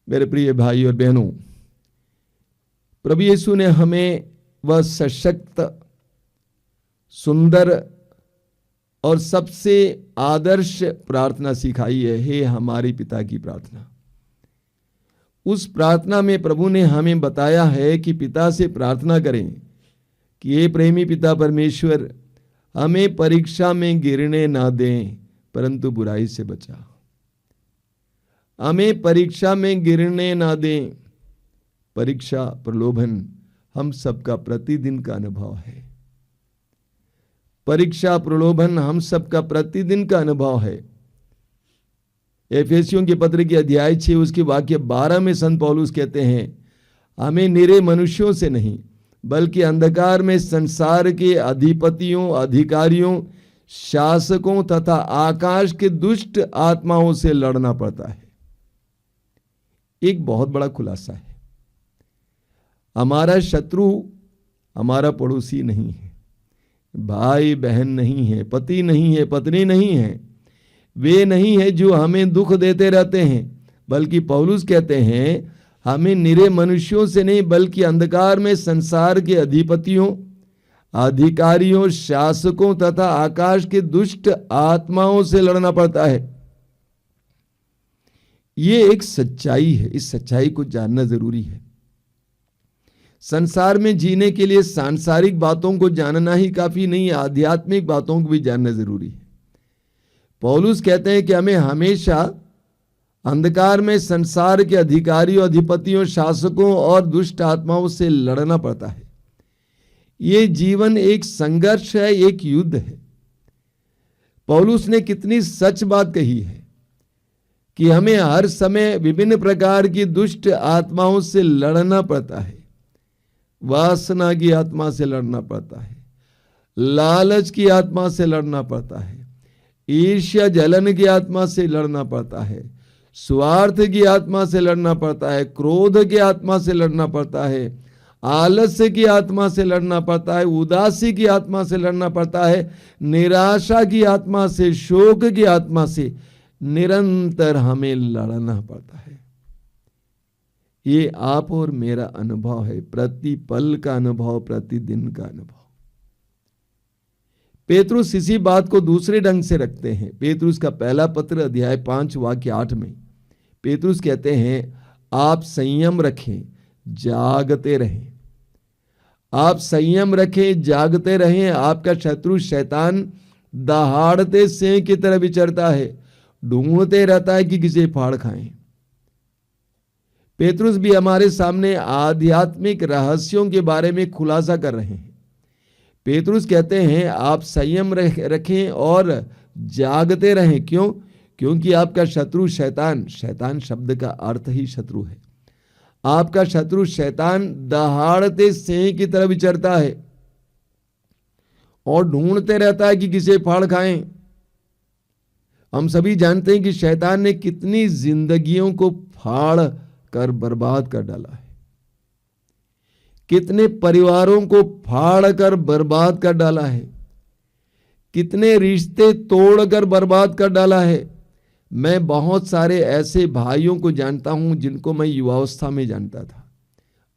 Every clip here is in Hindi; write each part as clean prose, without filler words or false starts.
मेरे प्रिय भाई और बहनों, प्रभु यीशु ने हमें वह सशक्त, सुंदर और सबसे आदर्श प्रार्थना सिखाई है, हे हमारे पिता की प्रार्थना। उस प्रार्थना में प्रभु ने हमें बताया है कि पिता से प्रार्थना करें कि हे प्रेमी पिता परमेश्वर, हमें परीक्षा में गिरने ना दें परंतु बुराई से बचा। हमें परीक्षा में गिरने ना दें। परीक्षा, प्रलोभन हम सबका प्रतिदिन का अनुभव है। परीक्षा, प्रलोभन हम सबका प्रतिदिन का अनुभव है। एफेसियों के पत्र के अध्याय 6 उसके वाक्य 12 में संत पौलुस कहते हैं, हमें निरे मनुष्यों से नहीं बल्कि अंधकार में संसार के अधिपतियों, अधिकारियों, शासकों तथा आकाश के दुष्ट आत्माओं से लड़ना पड़ता है। एक बहुत बड़ा खुलासा है। हमारा शत्रु हमारा पड़ोसी नहीं है, भाई बहन नहीं है, पति नहीं है, पत्नी नहीं है, वे नहीं है जो हमें दुख देते रहते हैं, बल्कि पौलुस कहते हैं हमें निरे मनुष्यों से नहीं बल्कि अंधकार में संसार के अधिपतियों, अधिकारियों, शासकों तथा आकाश के दुष्ट आत्माओं से लड़ना पड़ता है। ये एक सच्चाई है। इस सच्चाई को जानना जरूरी है। संसार में जीने के लिए सांसारिक बातों को जानना ही काफी नहीं है, आध्यात्मिक बातों को भी जानना जरूरी है। पौलुस कहते हैं कि हमें हमेशा अंधकार में संसार के अधिकारियों, अधिपतियों, शासकों और दुष्ट आत्माओं से लड़ना पड़ता है। ये जीवन एक संघर्ष है, एक युद्ध है। पौलुस ने कितनी सच बात कही है कि हमें हर समय विभिन्न प्रकार की दुष्ट आत्माओं से लड़ना पड़ता है। वासना की आत्मा से लड़ना पड़ता है, लालच की आत्मा से लड़ना पड़ता है, ईर्ष्या जलन की आत्मा से लड़ना पड़ता है, स्वार्थ की आत्मा से लड़ना पड़ता है, क्रोध की आत्मा से लड़ना पड़ता है, आलस्य की आत्मा से लड़ना पड़ता है, उदासी की आत्मा से लड़ना पड़ता है, निराशा की आत्मा से, शोक की आत्मा से निरंतर हमें लड़ना पड़ता है। ये आप और मेरा अनुभव है, प्रति पल का अनुभव, प्रतिदिन का अनुभव। पेतरुस इसी बात को दूसरे ढंग से रखते हैं। पेतरुस का पहला पत्र अध्याय 5 वाक्य 8 में पेतरुस कहते हैं, आप संयम रखें, जागते रहें। आप संयम रखें, जागते रहें। आपका शत्रु शैतान दहाड़ते सिंह की तरह विचरता है, ढूंढते रहता है कि किसे फाड़ खाएं। पेतरुस भी हमारे सामने आध्यात्मिक रहस्यों के बारे में खुलासा कर रहे हैं। पेतरुस कहते हैं आप संयम रखें और जागते रहें। क्यों? क्योंकि आपका शत्रु शैतान, शैतान शब्द का अर्थ ही शत्रु है, आपका शत्रु शैतान दहाड़ते सिंह की तरह विचरता है और ढूंढते रहता है कि किसे फाड़ खाएं। हम सभी जानते हैं कि शैतान ने कितनी जिंदगियों को फाड़ कर बर्बाद कर डाला है, कितने परिवारों को फाड़ कर बर्बाद कर डाला है, कितने रिश्ते तोड़कर बर्बाद कर डाला है। मैं बहुत सारे ऐसे भाइयों को जानता हूं जिनको मैं युवावस्था में जानता था,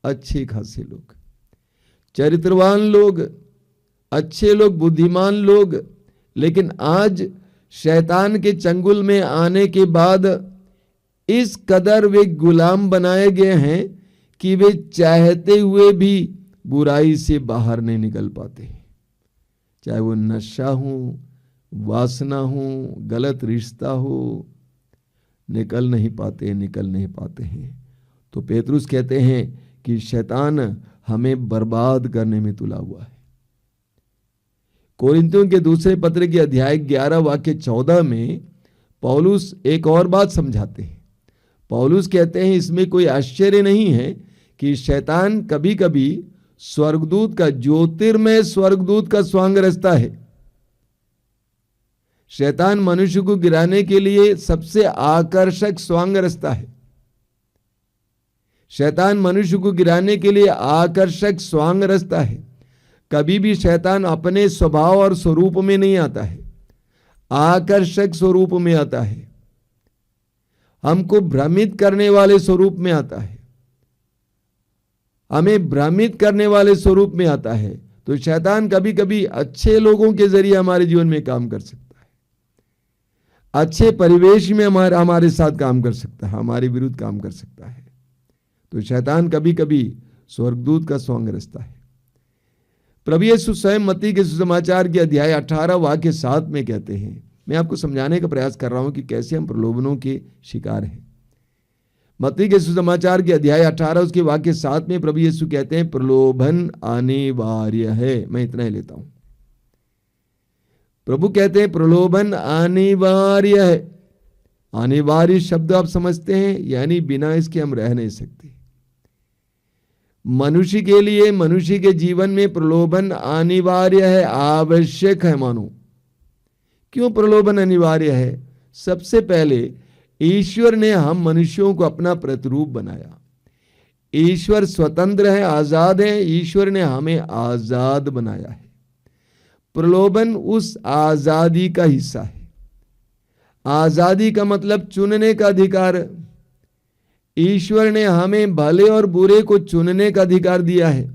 अच्छे खासे लोग, चरित्रवान लोग, अच्छे लोग, बुद्धिमान लोग, लेकिन आज शैतान के चंगुल में आने के बाद इस कदर वे गुलाम बनाए गए हैं कि वे चाहते हुए भी बुराई से बाहर नहीं निकल पाते। चाहे वो नशा हो, वासना हो, गलत रिश्ता हो, निकल नहीं पाते हैं। तो पेतरुस कहते हैं कि शैतान हमें बर्बाद करने में तुला हुआ है। कोरिन्थियों के दूसरे पत्र के अध्याय 11 वाक्य 14 में पौलुस एक और बात समझाते हैं। पौलुस कहते हैं इसमें कोई आश्चर्य नहीं है कि शैतान कभी कभी स्वर्गदूत का, ज्योतिर्मय स्वर्गदूत का स्वांग रचता है। शैतान मनुष्य को गिराने के लिए सबसे आकर्षक स्वांग रचता है। शैतान मनुष्य को गिराने के लिए आकर्षक स्वांग रचता है। कभी भी शैतान अपने स्वभाव और स्वरूप में नहीं आता है, आकर्षक स्वरूप में आता है। हमको भ्रमित करने वाले स्वरूप में आता है, हमें भ्रमित करने वाले स्वरूप में आता है। तो शैतान कभी कभी अच्छे लोगों के जरिए हमारे जीवन में काम कर सकता है, अच्छे परिवेश में हमारे साथ काम कर सकता है, हमारे विरुद्ध काम कर सकता है। तो शैतान कभी कभी स्वर्गदूत का सॉन्ग रचता है। प्रभु यीशु स्वयं मत्ती के सुसमाचार के अध्याय 18 वाक्य 7 में कहते हैं, मैं आपको समझाने का प्रयास कर रहा हूं कि कैसे हम प्रलोभनों के शिकार हैं। मत्ती के सुसमाचार के अध्याय 18 उसके वाक्य 7 में प्रभु यीशु कहते हैं, प्रलोभन अनिवार्य है। मैं इतना ही लेता हूं। प्रभु कहते हैं प्रलोभन अनिवार्य है। अनिवार्य शब्द आप समझते हैं, यानी बिना इसके हम रह नहीं सकते। मनुष्य के लिए, मनुष्य के जीवन में प्रलोभन अनिवार्य है, आवश्यक है। मानो क्यों प्रलोभन अनिवार्य है? सबसे पहले ईश्वर ने हम मनुष्यों को अपना प्रतिरूप बनाया। ईश्वर स्वतंत्र है, आजाद है। ईश्वर ने हमें आजाद बनाया है। प्रलोभन उस आजादी का हिस्सा है। आजादी का मतलब चुनने का अधिकार। ईश्वर ने हमें भले और बुरे को चुनने का अधिकार दिया है।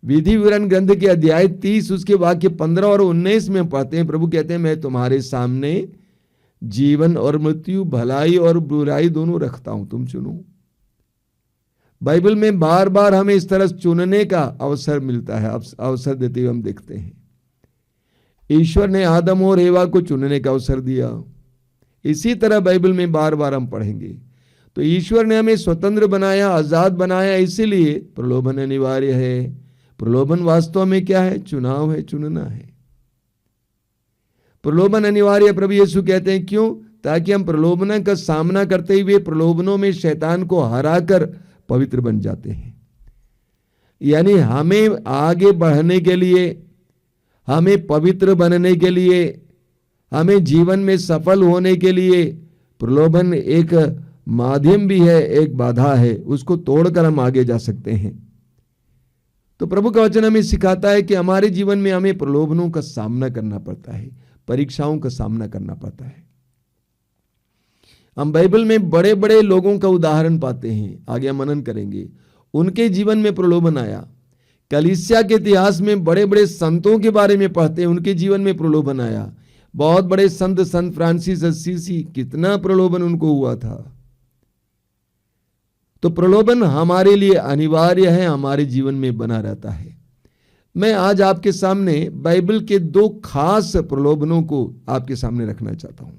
विधि विवरण ग्रंथ के अध्याय 30 उसके वाक्य 15 और 19 में पढ़ते हैं, प्रभु कहते हैं, मैं तुम्हारे सामने जीवन और मृत्यु, भलाई और बुराई दोनों रखता हूं, तुम चुनो। बाइबल में बार बार हमें इस तरह चुनने का अवसर मिलता है, अवसर देते हुए हम देखते हैं। ईश्वर ने आदम और एवा को चुनने का अवसर दिया। इसी तरह बाइबल में बार बार हम पढ़ेंगे। तो ईश्वर ने हमें स्वतंत्र बनाया, आजाद बनाया, इसीलिए प्रलोभन अनिवार्य है। प्रलोभन वास्तव में क्या है? चुनाव है, चुनना है। प्रलोभन अनिवार्य प्रभु यीशु कहते हैं, क्यों? ताकि हम प्रलोभन का सामना करते हुए प्रलोभनों में शैतान को हराकर पवित्र बन जाते हैं। यानी हमें आगे बढ़ने के लिए, हमें पवित्र बनने के लिए, हमें जीवन में सफल होने के लिए प्रलोभन एक माध्यम भी है, एक बाधा है। उसको तोड़कर हम आगे जा सकते हैं। तो प्रभु का वचन हमें सिखाता है कि हमारे जीवन में हमें प्रलोभनों का सामना करना पड़ता है, परीक्षाओं का सामना करना पड़ता है। हम बाइबल में बड़े बड़े लोगों का उदाहरण पाते हैं, आगे हम मनन करेंगे। उनके जीवन में प्रलोभन आया। कलीसिया के इतिहास में बड़े बड़े संतों के बारे में पढ़ते हैं, उनके जीवन में प्रलोभन आया। बहुत बड़े संत फ्रांसिस असीसी, कितना प्रलोभन उनको हुआ था। तो प्रलोभन हमारे लिए अनिवार्य है, हमारे जीवन में बना रहता है। मैं आज आपके सामने बाइबल के 2 खास प्रलोभनों को आपके सामने रखना चाहता हूं।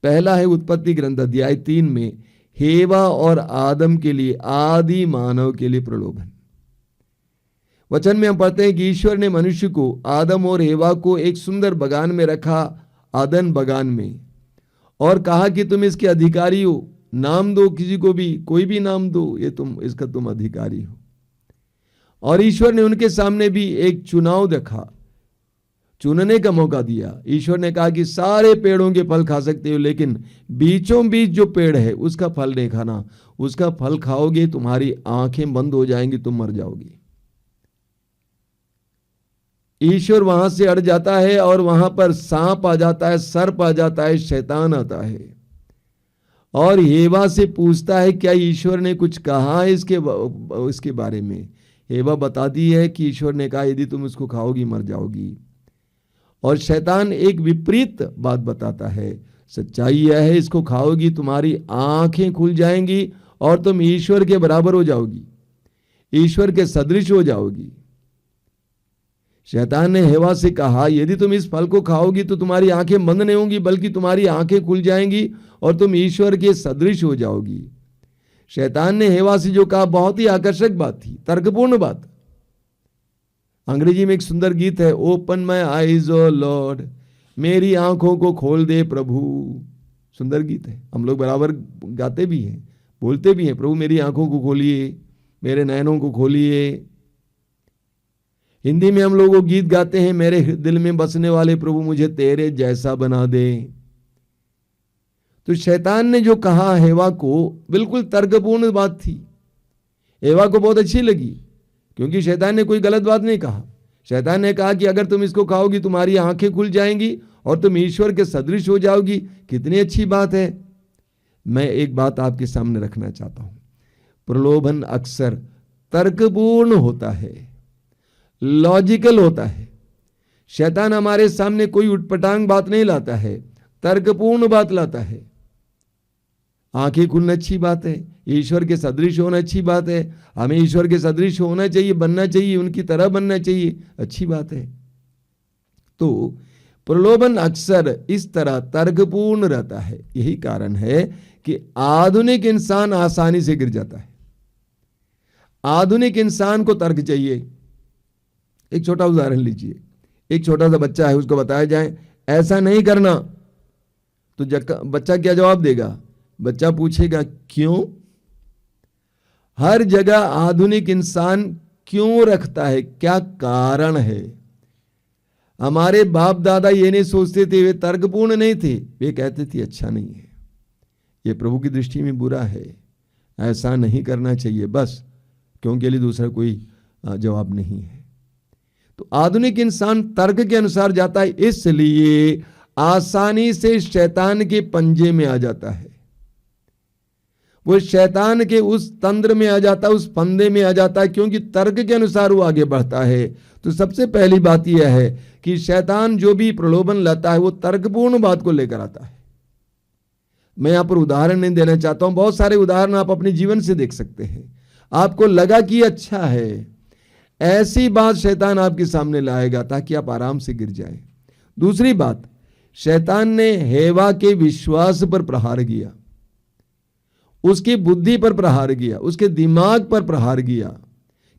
पहला है उत्पत्ति ग्रंथ अध्याय 3 में हेवा और आदम के लिए, आदि मानव के लिए प्रलोभन। वचन में हम पढ़ते हैं कि ईश्वर ने मनुष्य को, आदम और हेवा को एक सुंदर बगान में रखा, आदन बगान में, और कहा कि तुम इसके अधिकारी हो। नाम दो किसी को भी, कोई भी नाम दो, ये इसका तुम अधिकारी हो। और ईश्वर ने उनके सामने भी एक चुनाव रखा, चुनने का मौका दिया। ईश्वर ने कहा कि सारे पेड़ों के फल खा सकते हो, लेकिन बीचों बीच जो पेड़ है उसका फल नहीं खाना। उसका फल खाओगे तुम्हारी आंखें बंद हो जाएंगी, तुम मर जाओगे। ईश्वर वहां से अड़ जाता है और वहां पर सांप आ जाता है, सर्प आ जाता है, शैतान आता है और हेवा से पूछता है क्या ईश्वर ने कुछ कहा है इसके बारे में। हेवा बताती है कि ईश्वर ने कहा यदि तुम इसको खाओगी मर जाओगी। और शैतान एक विपरीत बात बताता है, सच्चाई यह है इसको खाओगी तुम्हारी आंखें खुल जाएंगी और तुम ईश्वर के बराबर हो जाओगी, ईश्वर के सदृश हो जाओगी। शैतान ने हेवा से कहा यदि तुम इस फल को खाओगी तो तुम्हारी आंखें बंद नहीं होंगी, बल्कि तुम्हारी आंखें खुल जाएंगी और तुम ईश्वर के सदृश हो जाओगी। शैतान ने हेवा से जो कहा बहुत ही आकर्षक बात थी, तर्कपूर्ण बात। अंग्रेजी में एक सुंदर गीत है, open my eyes O lord, मेरी आंखों को खोल दे प्रभु। सुंदर गीत है, हम लोग बराबर गाते भी हैं, बोलते भी हैं, प्रभु मेरी आंखों को खोलिए, मेरे नयनों को खोलिए। हिंदी में हम लोग वो गीत गाते हैं, मेरे दिल में बसने वाले प्रभु मुझे तेरे जैसा बना दे। तो शैतान ने जो कहा हेवा को, बिल्कुल तर्कपूर्ण बात थी, हेवा को बहुत अच्छी लगी, क्योंकि शैतान ने कोई गलत बात नहीं कहा। शैतान ने कहा कि अगर तुम इसको खाओगी तुम्हारी आंखें खुल जाएंगी और तुम ईश्वर के सदृश हो जाओगी। कितनी अच्छी बात है। मैं एक बात आपके सामने रखना चाहता हूं। प्रलोभन अक्सर तर्कपूर्ण होता है, लॉजिकल होता है। शैतान हमारे सामने कोई उटपटांग बात नहीं लाता है, तर्कपूर्ण बात लाता है। आंखें खुलना अच्छी बात है, ईश्वर के सदृश होना अच्छी बात है, हमें ईश्वर के सदृश होना चाहिए, बनना चाहिए, उनकी तरह बनना चाहिए, अच्छी बात है। तो प्रलोभन अक्सर इस तरह तर्कपूर्ण रहता है। यही कारण है कि आधुनिक इंसान आसानी से गिर जाता है। आधुनिक इंसान को तर्क चाहिए। एक छोटा उदाहरण लीजिए, एक छोटा सा बच्चा है, उसको बताया जाए ऐसा नहीं करना, तो बच्चा क्या जवाब देगा? बच्चा पूछेगा क्यों। हर जगह आधुनिक इंसान क्यों रखता है, क्या कारण है? हमारे बाप दादा ये नहीं सोचते थे, वे तर्कपूर्ण नहीं थे, वे कहते थे अच्छा नहीं है, ये प्रभु की दृष्टि में बुरा है, ऐसा नहीं करना चाहिए, बस क्योंकि लिए दूसरा कोई जवाब नहीं है। तो आधुनिक इंसान तर्क के अनुसार जाता है, इसलिए आसानी से शैतान के पंजे में आ जाता है। वो शैतान के उस तंत्र में आ जाता है, उस फंदे में आ जाता है, क्योंकि तर्क के अनुसार वो आगे बढ़ता है। तो सबसे पहली बात यह है कि शैतान जो भी प्रलोभन लाता है वो तर्कपूर्ण बात को लेकर आता है। मैं यहां पर उदाहरण नहीं देना चाहता हूं, बहुत सारे उदाहरण आप अपने जीवन से देख सकते हैं। आपको लगा कि अच्छा है, ऐसी बात शैतान आपके सामने लाएगा ताकि आप आराम से गिर जाएं। दूसरी बात, शैतान ने हेवा के विश्वास पर प्रहार किया, उसकी बुद्धि पर प्रहार किया, उसके दिमाग पर प्रहार किया,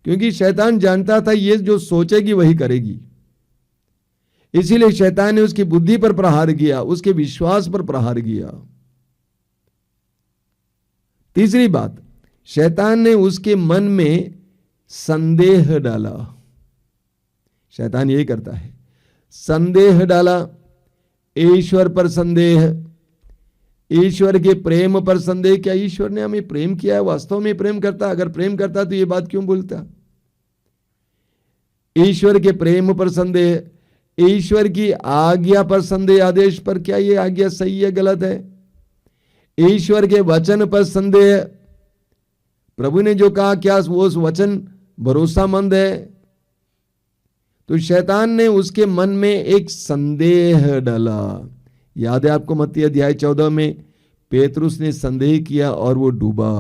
क्योंकि शैतान जानता था ये जो सोचेगी वही करेगी। इसीलिए शैतान ने उसकी बुद्धि पर प्रहार किया, उसके विश्वास पर प्रहार किया। तीसरी बात, शैतान ने उसके मन में संदेह डाला। शैतान यही करता है, संदेह डाला, ईश्वर पर संदेह, ईश्वर के प्रेम पर संदेह। क्या ईश्वर ने हमें प्रेम किया है? वास्तव में प्रेम करता? अगर प्रेम करता तो ये बात क्यों बोलता? ईश्वर के प्रेम पर संदेह, ईश्वर की आज्ञा पर संदेह, आदेश पर, क्या ये आज्ञा सही है गलत है? ईश्वर के वचन पर संदेह, प्रभु ने जो कहा क्या वो वचन भरोसामंद है? तो शैतान ने उसके मन में एक संदेह डाला। याद है आपको मत्ती अध्याय 14 में पेतरुस ने संदेह किया और वो डूबा।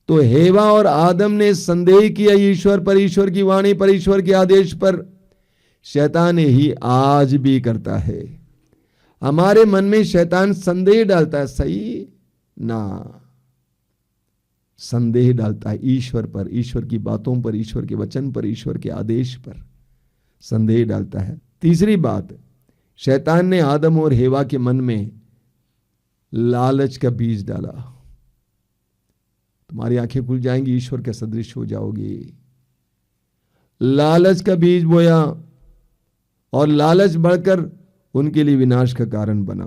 तो हेवा और आदम ने संदेह किया ईश्वर पर, ईश्वर की वाणी पर, ईश्वर के आदेश पर। शैतान ही आज भी करता है, हमारे मन में शैतान संदेह डालता है, सही ना, संदेह डालता है ईश्वर पर, ईश्वर की बातों पर, ईश्वर के वचन पर, ईश्वर के आदेश पर संदेह डालता है। तीसरी बात, शैतान ने आदम और हेवा के मन में लालच का बीज डाला। तुम्हारी आंखें खुल जाएंगी, ईश्वर के सदृश हो जाओगे। लालच का बीज बोया और लालच बढ़कर उनके लिए विनाश का कारण बना।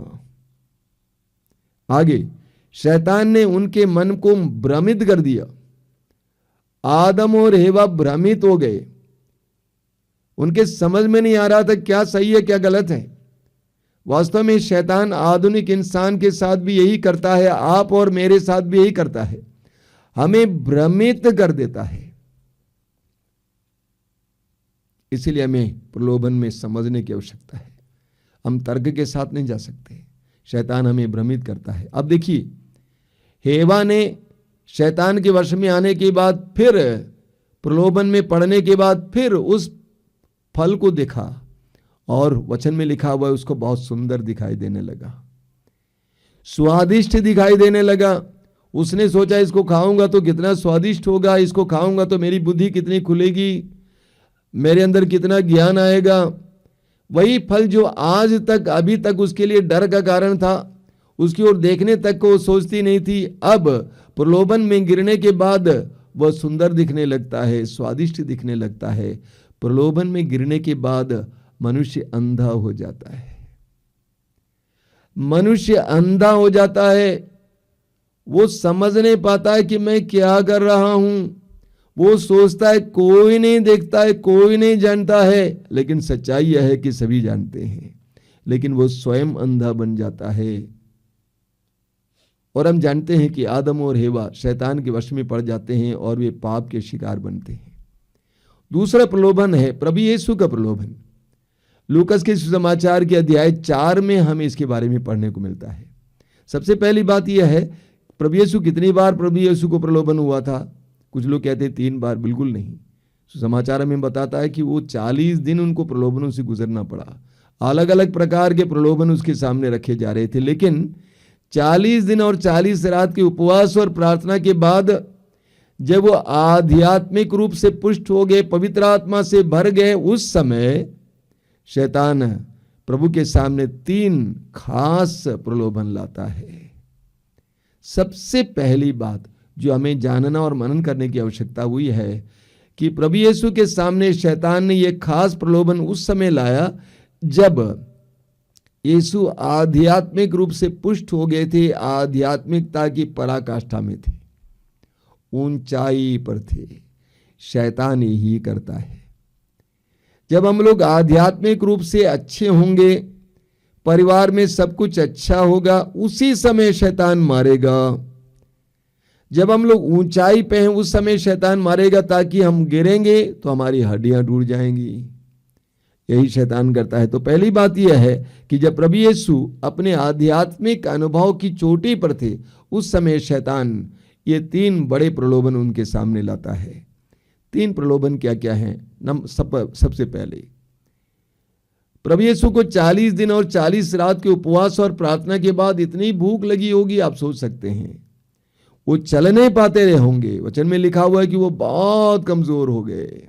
आगे शैतान ने उनके मन को भ्रमित कर दिया। आदम और हेवा भ्रमित हो गए, उनके समझ में नहीं आ रहा था क्या सही है क्या गलत है। वास्तव में शैतान आधुनिक इंसान के साथ भी यही करता है, आप और मेरे साथ भी यही करता है, हमें भ्रमित कर देता है। इसीलिए हमें प्रलोभन में समझने की आवश्यकता है, हम तर्क के साथ नहीं जा सकते। शैतान हमें भ्रमित करता है। अब देखिए, हेवा ने शैतान के वश में आने के बाद, फिर प्रलोभन में पड़ने के बाद, फिर उस फल को देखा और वचन में लिखा हुआ है उसको बहुत सुंदर दिखाई देने लगा, स्वादिष्ट दिखाई देने लगा। उसने सोचा इसको खाऊंगा तो कितना स्वादिष्ट होगा, इसको खाऊंगा तो मेरी बुद्धि कितनी खुलेगी, मेरे अंदर कितना ज्ञान आएगा। वही फल जो आज तक, अभी तक उसके लिए डर का कारण था, उसकी ओर देखने तक को वो सोचती नहीं थी, अब प्रलोभन में गिरने के बाद वह सुंदर दिखने लगता है, स्वादिष्ट दिखने लगता है। प्रलोभन में गिरने के बाद मनुष्य अंधा हो जाता है, मनुष्य अंधा हो जाता है। वो समझ नहीं पाता है कि मैं क्या कर रहा हूं। वो सोचता है कोई नहीं देखता है, कोई नहीं जानता है, लेकिन सच्चाई यह है कि सभी जानते हैं, लेकिन वो स्वयं अंधा बन जाता है। और हम जानते हैं कि आदम और हेवा शैतान के वश में पड़ जाते हैं और वे पाप के शिकार बनते हैं। दूसरा प्रलोभन है प्रभु यीशु का प्रलोभन। लूकस के सुसमाचार के अध्याय 4 में हमें इसके बारे में पढ़ने को मिलता है। सबसे पहली बात यह है, प्रभु यीशु कितनी बार प्रभु यीशु को प्रलोभन हुआ था? कुछ लोग कहते हैं 3 बार, बिल्कुल नहीं। सुसमाचार में बताता है कि वो 40 दिन उनको प्रलोभनों से गुजरना पड़ा। अलग अलग प्रकार के प्रलोभन उसके सामने रखे जा रहे थे, लेकिन 40 दिन और 40 रात के उपवास और प्रार्थना के बाद जब वो आध्यात्मिक रूप से पुष्ट हो गए, पवित्र आत्मा से भर गए, उस समय शैतान प्रभु के सामने 3 खास प्रलोभन लाता है। सबसे पहली बात जो हमें जानना और मनन करने की आवश्यकता हुई है कि प्रभु यीशु के सामने शैतान ने यह खास प्रलोभन उस समय लाया जब यीशु आध्यात्मिक रूप से पुष्ट हो गए थे, आध्यात्मिकता की पराकाष्ठा में थे, ऊंचाई पर थे। शैतान यही करता है। जब हम लोग आध्यात्मिक रूप से अच्छे होंगे, परिवार में सब कुछ अच्छा होगा, उसी समय शैतान मारेगा। जब हम लोग ऊंचाई पे हैं, उस समय शैतान मारेगा ताकि हम गिरेंगे तो हमारी हड्डियां टूट जाएंगी। यही शैतान करता है। तो पहली बात यह है कि जब प्रभु यीशु अपने आध्यात्मिक अनुभव की चोटी पर थे, उस समय शैतान ये 3 बड़े प्रलोभन उनके सामने लाता है। 3 प्रलोभन क्या क्या हैं? सबसे पहले प्रभु यीशु को 40 दिन और 40 रात के उपवास और प्रार्थना के बाद इतनी भूख लगी होगी, आप सोच सकते हैं। वो चल नहीं पाते रहे होंगे। वचन में लिखा हुआ है कि वो बहुत कमजोर हो गए।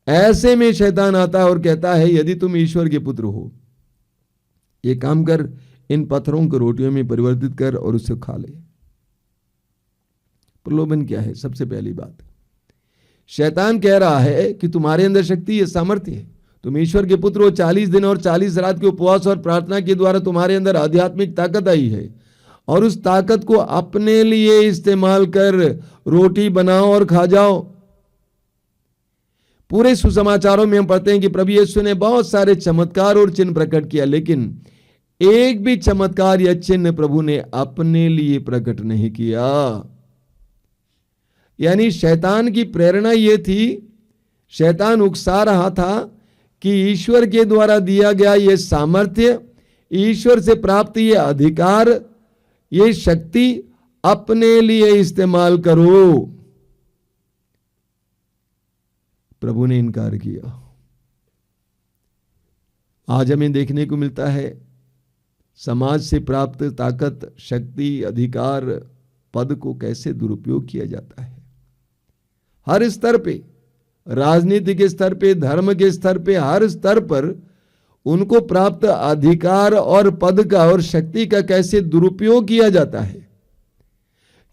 ऐसे में शैतान आता है और कहता है, यदि तुम ईश्वर के पुत्र हो, ये काम कर, इन पत्थरों को रोटियों में परिवर्तित कर और उसे खा ले। प्रलोभन क्या है? सबसे पहली बात, शैतान कह रहा है कि तुम्हारे अंदर शक्ति है, सामर्थ्य है, तुम ईश्वर के पुत्र हो। 40 दिन और 40 रात के उपवास और प्रार्थना के द्वारा तुम्हारे अंदर आध्यात्मिक ताकत आई है और उस ताकत को अपने लिए इस्तेमाल कर रोटी बनाओ और खा जाओ। पूरे सुसमाचारों में हम पढ़ते हैं कि प्रभु यीशु ने बहुत सारे चमत्कार और चिन्ह प्रकट किया, लेकिन एक भी चमत्कार या चिन्ह प्रभु ने अपने लिए प्रकट नहीं किया। यानी शैतान की प्रेरणा यह थी, शैतान उकसा रहा था कि ईश्वर के द्वारा दिया गया यह सामर्थ्य, ईश्वर से प्राप्त यह अधिकार, यह शक्ति अपने लिए इस्तेमाल करो। प्रभु ने इनकार किया। आज हमें देखने को मिलता है समाज से प्राप्त ताकत, शक्ति, अधिकार, पद को कैसे दुरुपयोग किया जाता है। हर स्तर पे, राजनीतिक स्तर पे, धर्म के स्तर पे, हर स्तर पर उनको प्राप्त अधिकार और पद का और शक्ति का कैसे दुरुपयोग किया जाता है।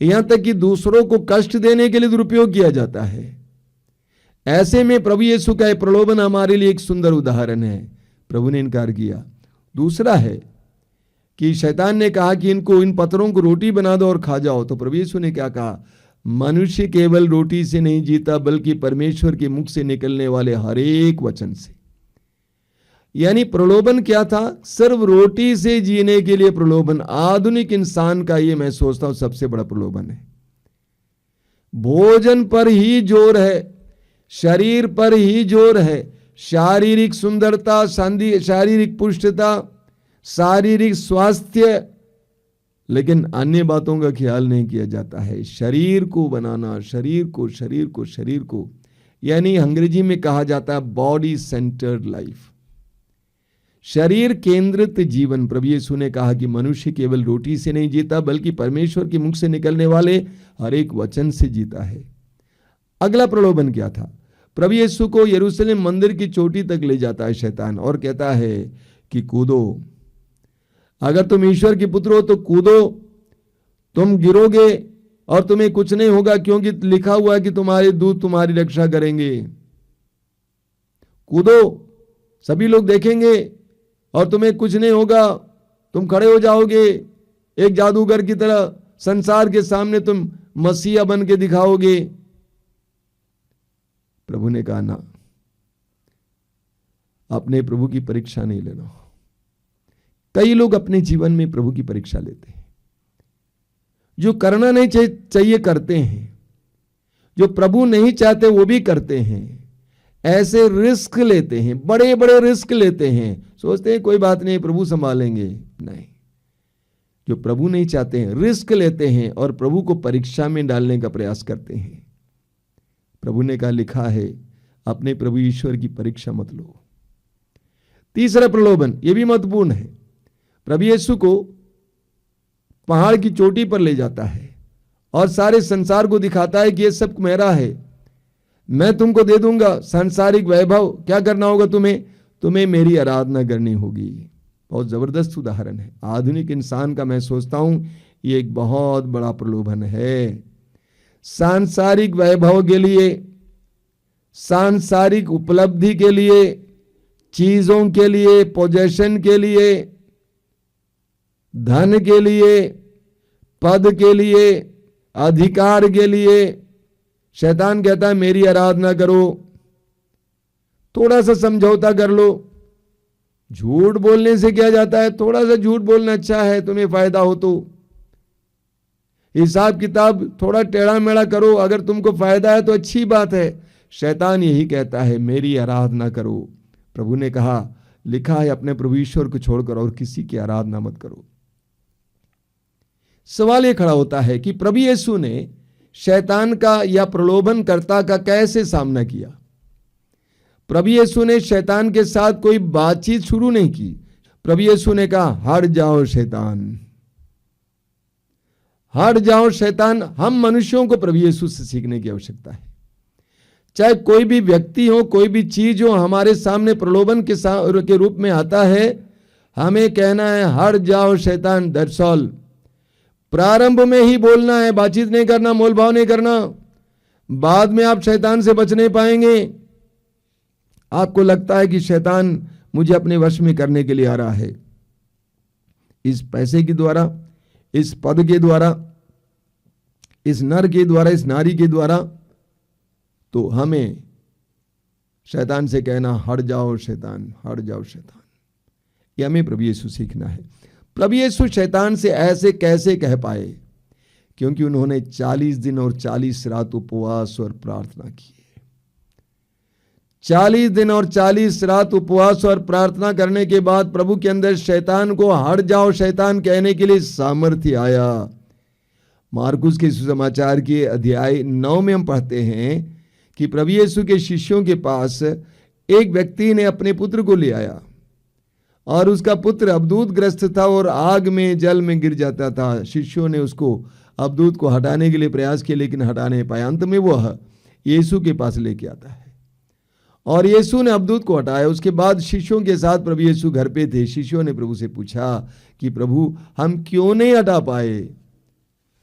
यहां तक कि दूसरों को कष्ट देने के लिए दुरुपयोग किया जाता है। ऐसे में प्रभु यीशु का प्रलोभन हमारे लिए एक सुंदर उदाहरण है। प्रभु ने इनकार किया। दूसरा है कि शैतान ने कहा कि इन पत्थरों को रोटी बना दो और खा जाओ। तो प्रभु यीशु ने क्या कहा? मनुष्य केवल रोटी से नहीं जीता, बल्कि परमेश्वर के मुख से निकलने वाले हर एक वचन से। यानी प्रलोभन क्या था? सिर्फ रोटी से जीने के लिए प्रलोभन। आधुनिक इंसान का ये मैं सोचता हूं सबसे बड़ा प्रलोभन है। भोजन पर ही जोर है, शरीर पर ही जोर है, शारीरिक सुंदरता, शारीरिक पुष्टता, शारीरिक स्वास्थ्य, लेकिन अन्य बातों का ख्याल नहीं किया जाता है। शरीर को बनाना, शरीर को यानी अंग्रेजी में कहा जाता है बॉडी सेंटर्ड लाइफ, शरीर केंद्रित जीवन। प्रभु यीशु ने कहा कि मनुष्य केवल रोटी से नहीं जीता, बल्कि परमेश्वर के मुख से निकलने वाले हर एक वचन से जीता है। अगला प्रलोभन क्या था? प्रभु यीशु को यरूशलेम मंदिर की चोटी तक ले जाता है शैतान और कहता है कि कूदो, अगर तुम ईश्वर के पुत्र हो तो कूदो, तुम गिरोगे और तुम्हें कुछ नहीं होगा, क्योंकि लिखा हुआ है कि तुम्हारे दूत तुम्हारी रक्षा करेंगे। कूदो, सभी लोग देखेंगे और तुम्हें कुछ नहीं होगा, तुम खड़े हो जाओगे एक जादूगर की तरह, संसार के सामने तुम मसीहा बन के दिखाओगे। प्रभु ने कहा ना, अपने प्रभु की परीक्षा नहीं लेना। कई लोग अपने जीवन में प्रभु की परीक्षा लेते हैं। जो करना नहीं चाहिए करते हैं, जो प्रभु नहीं चाहते वो भी करते हैं। ऐसे रिस्क लेते हैं, बड़े बड़े रिस्क लेते हैं, सोचते हैं कोई बात नहीं प्रभु संभालेंगे। नहीं, जो प्रभु नहीं चाहते हैं रिस्क लेते हैं और प्रभु को परीक्षा में डालने का प्रयास करते हैं। प्रभु ने कहा, लिखा है अपने प्रभु ईश्वर की परीक्षा मत लो। तीसरा प्रलोभन, यह भी महत्वपूर्ण है। प्रभु यीशु को पहाड़ की चोटी पर ले जाता है और सारे संसार को दिखाता है कि यह सब मेरा है, मैं तुमको दे दूंगा सांसारिक वैभव। क्या करना होगा तुम्हें मेरी आराधना करनी होगी। बहुत जबरदस्त उदाहरण है आधुनिक इंसान का। मैं सोचता हूं ये एक बहुत बड़ा प्रलोभन है। सांसारिक वैभव के लिए, सांसारिक उपलब्धि के लिए, चीजों के लिए, पोजेशन के लिए, धन के लिए, पद के लिए, अधिकार के लिए शैतान कहता है मेरी आराधना करो, थोड़ा सा समझौता कर लो। झूठ बोलने से क्या जाता है, थोड़ा सा झूठ बोलना अच्छा है, तुम्हें फायदा हो तो। हिसाब किताब थोड़ा टेढ़ा मेढ़ा करो, अगर तुमको फायदा है तो अच्छी बात है। शैतान यही कहता है मेरी आराधना करो। प्रभु ने कहा, लिखा है अपने प्रभु ईश्वर को छोड़कर और किसी की आराधना मत करो। सवाल यह खड़ा होता है कि प्रभु यीशु ने शैतान का या प्रलोभनकर्ता का कैसे सामना किया। प्रभु यीशु ने शैतान के साथ कोई बातचीत शुरू नहीं की। प्रभु यीशु ने कहा, हट जाओ शैतान, हट जाओ शैतान। हम मनुष्यों को प्रभु यीशु से सीखने की आवश्यकता है। चाहे कोई भी व्यक्ति हो, कोई भी चीज हो, हमारे सामने प्रलोभन के रूप में आता है, हमें कहना है हट जाओ शैतान। That's all. प्रारंभ में ही बोलना है, बातचीत नहीं करना, मोलभाव नहीं करना। बाद में आप शैतान से बच नहीं पाएंगे। आपको लगता है कि शैतान मुझे अपने वश में करने के लिए आ रहा है, इस पैसे के द्वारा, इस पद के द्वारा, इस नर के द्वारा, इस नारी के द्वारा। तो हमें शैतान से कहना हट जाओ शैतान, हट जाओ शैतान। ये हमें प्रभु यीशु सीखना है। प्रभु यीशु शैतान से ऐसे कैसे कह पाए? क्योंकि उन्होंने 40 दिन और 40 रात उपवास और प्रार्थना की। 40 दिन और 40 रात उपवास और प्रार्थना करने के बाद प्रभु के अंदर शैतान को हट जाओ शैतान कहने के लिए सामर्थ्य आया। मार्कुस के सुसमाचार के अध्याय 9 में हम पढ़ते हैं कि प्रभु यीशु के शिष्यों के पास एक व्यक्ति ने अपने पुत्र को ले आया और उसका पुत्र अबदूतग्रस्त था और आग में, जल में गिर जाता था। शिष्यों ने उसको, अबदूत को हटाने के लिए प्रयास किया लेकिन हटा नहीं पाया। अंत में वो यीशु के पास लेके आता है और यीशु ने अबदूत को हटाया। उसके बाद शिष्यों के साथ प्रभु यीशु घर पे थे। शिष्यों ने प्रभु से पूछा कि प्रभु हम क्यों नहीं हटा पाए।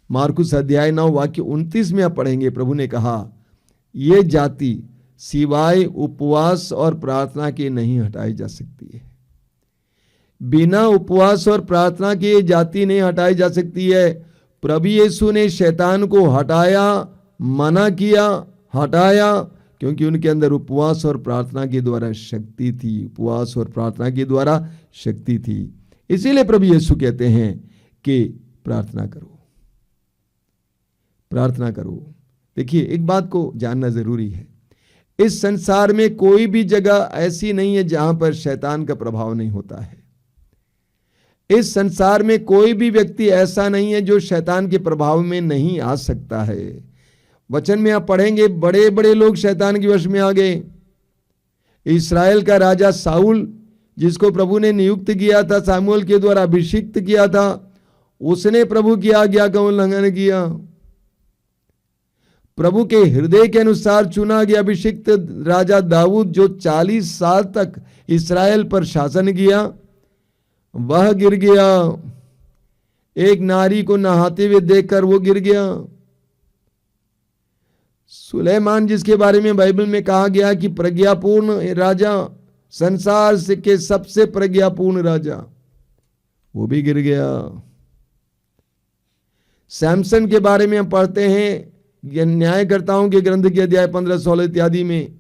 मार्कुस अध्याय 9 वाक्य 29 में आप पढ़ेंगे। प्रभु ने कहा, ये जाति सिवाय उपवास और प्रार्थना के नहीं हटाई जा सकती है। बिना उपवास और प्रार्थना के ये जाति नहीं हटाई जा सकती है। प्रभु यीशु ने शैतान को हटाया, मना किया, हटाया, क्योंकि उनके अंदर उपवास और प्रार्थना के द्वारा शक्ति थी। उपवास और प्रार्थना के द्वारा शक्ति थी। इसीलिए प्रभु यीशु कहते हैं कि प्रार्थना करो, प्रार्थना करो। देखिए, एक बात को जानना जरूरी है, इस संसार में कोई भी जगह ऐसी नहीं है जहां पर शैतान का प्रभाव नहीं होता है। इस संसार में कोई भी व्यक्ति ऐसा नहीं है जो शैतान के प्रभाव में नहीं आ सकता है। वचन में आप पढ़ेंगे, बड़े बड़े लोग शैतान के वश में आ गए। इस्राएल का राजा साउल, जिसको प्रभु ने नियुक्त किया था, सामुएल के द्वारा अभिषिक्त किया था, उसने प्रभु की आज्ञा का उल्लंघन किया। प्रभु के हृदय के अनुसार चुना गया अभिषिक्त राजा दाऊद, जो 40 साल तक इस्राएल पर शासन किया, वह गिर गया। एक नारी को नहाते हुए देखकर वो गिर गया। सुलेमान, जिसके बारे में बाइबल में कहा गया कि प्रज्ञापूर्ण राजा, संसार के सबसे प्रज्ञापूर्ण राजा, वो भी गिर गया। सैमसन के बारे में हम पढ़ते हैं न्यायकर्ताओं के ग्रंथ के अध्याय 15, 16 इत्यादि में।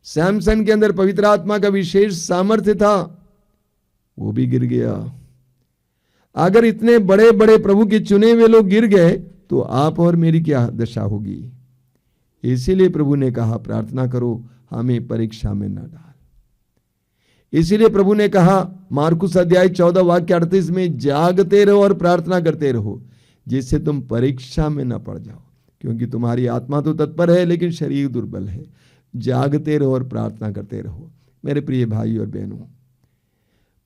सैमसन के अंदर पवित्र आत्मा का विशेष सामर्थ्य था, वो भी गिर गया। अगर इतने बड़े बड़े प्रभु के चुने हुए लोग गिर गए तो आप और मेरी क्या दशा होगी। इसीलिए प्रभु ने कहा प्रार्थना करो हमें परीक्षा में न डाल। इसीलिए प्रभु ने कहा मार्कुस अध्याय 14 वाक्य 38 में, जागते रहो और प्रार्थना करते रहो जिससे तुम परीक्षा में न पड़ जाओ, क्योंकि तुम्हारी आत्मा तो तत्पर है लेकिन शरीर दुर्बल है। जागते रहो और प्रार्थना करते रहो। मेरे प्रिय भाई और बहनों,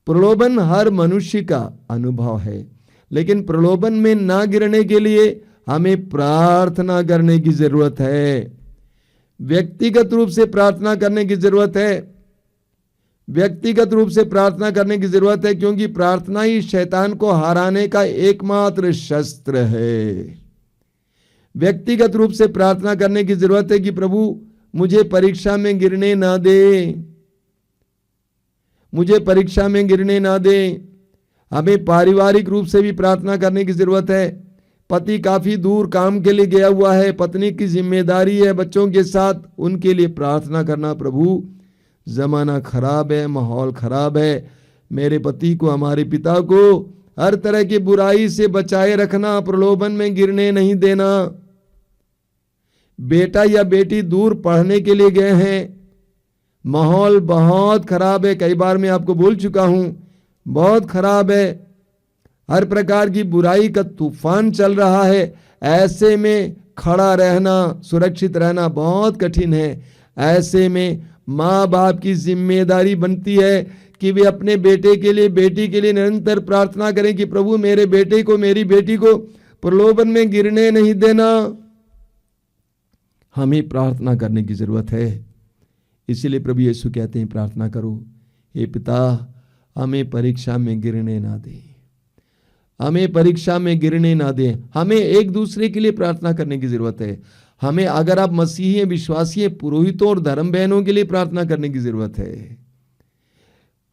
प्रलोभन हर मनुष्य का अनुभव है, लेकिन प्रलोभन में ना गिरने के लिए हमें प्रार्थना करने की जरूरत है। व्यक्तिगत रूप से प्रार्थना करने की जरूरत है। व्यक्तिगत रूप से प्रार्थना करने की जरूरत है, क्योंकि प्रार्थना ही शैतान को हराने का एकमात्र शस्त्र है। व्यक्तिगत रूप से प्रार्थना करने की जरूरत है कि प्रभु मुझे परीक्षा में गिरने ना दे, मुझे परीक्षा में गिरने ना दे। हमें पारिवारिक रूप से भी प्रार्थना करने की जरूरत है। पति काफी दूर काम के लिए गया हुआ है, पत्नी की जिम्मेदारी है बच्चों के साथ, उनके लिए प्रार्थना करना, प्रभु जमाना खराब है, माहौल खराब है, मेरे पति को, हमारे पिता को हर तरह की बुराई से बचाए रखना, प्रलोभन में गिरने नहीं देना। बेटा या बेटी दूर पढ़ने के लिए गए हैं, माहौल बहुत खराब है, कई बार मैं आपको बोल चुका हूं, बहुत खराब है, हर प्रकार की बुराई का तूफान चल रहा है। ऐसे में खड़ा रहना, सुरक्षित रहना बहुत कठिन है। ऐसे में माँ बाप की जिम्मेदारी बनती है कि वे अपने बेटे के लिए, बेटी के लिए निरंतर प्रार्थना करें कि प्रभु मेरे बेटे को, मेरी बेटी को प्रलोभन में गिरने नहीं देना। हमें प्रार्थना करने की जरूरत है। इसीलिए प्रभु यीशु कहते हैं प्रार्थना करो, हे पिता हमें परीक्षा में गिरने ना दे, हमें परीक्षा में गिरने ना दे। हमें एक दूसरे के लिए प्रार्थना करने की जरूरत है। हमें, अगर आप मसीही हैं, विश्वासी हैं, पुरोहितों और धर्म बहनों के लिए प्रार्थना करने की जरूरत है।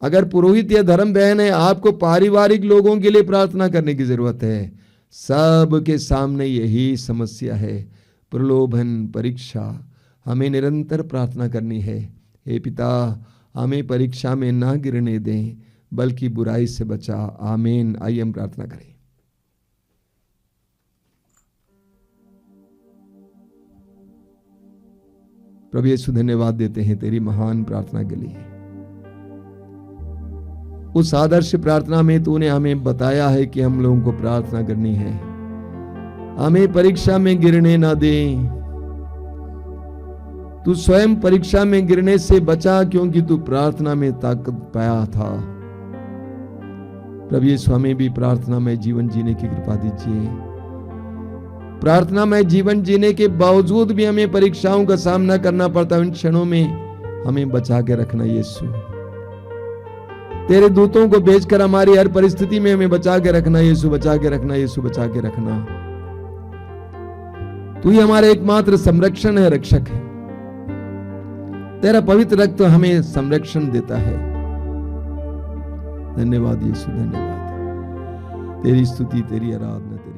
अगर पुरोहित या धर्म बहन है, आपको पारिवारिक लोगों के लिए प्रार्थना करने की जरूरत है। सब के सामने यही समस्या है, प्रलोभन, परीक्षा। हमें निरंतर प्रार्थना करनी है, हे पिता हमें परीक्षा में ना गिरने दें, बल्कि बुराई से बचा। आमीन। आइए हम प्रार्थना करें। प्रभु यीशु धन्यवाद देते हैं तेरी महान प्रार्थना के लिए। उस आदर्श प्रार्थना में तूने हमें बताया है कि हम लोगों को प्रार्थना करनी है, हमें परीक्षा में गिरने ना दे। तू स्वयं परीक्षा में गिरने से बचा, क्योंकि तू प्रार्थना में ताकत पाया था। प्रभु यीशु हमें भी प्रार्थना में जीवन जीने की कृपा दीजिए। प्रार्थना में जीवन जीने के बावजूद भी हमें परीक्षाओं का सामना करना पड़ता है, उन क्षणों में हमें बचा के रखना यीशु। तेरे दूतों को भेजकर हमारी हर परिस्थिति में हमें बचा के रखना यीशु, बचा के रखना यीशु, बचा के रखना। तू ही हमारा एकमात्र संरक्षण है, रक्षक है। तेरा पवित्र रक्त हमें संरक्षण देता है। धन्यवाद यीशु, धन्यवाद। तेरी स्तुति, तेरी आराधना।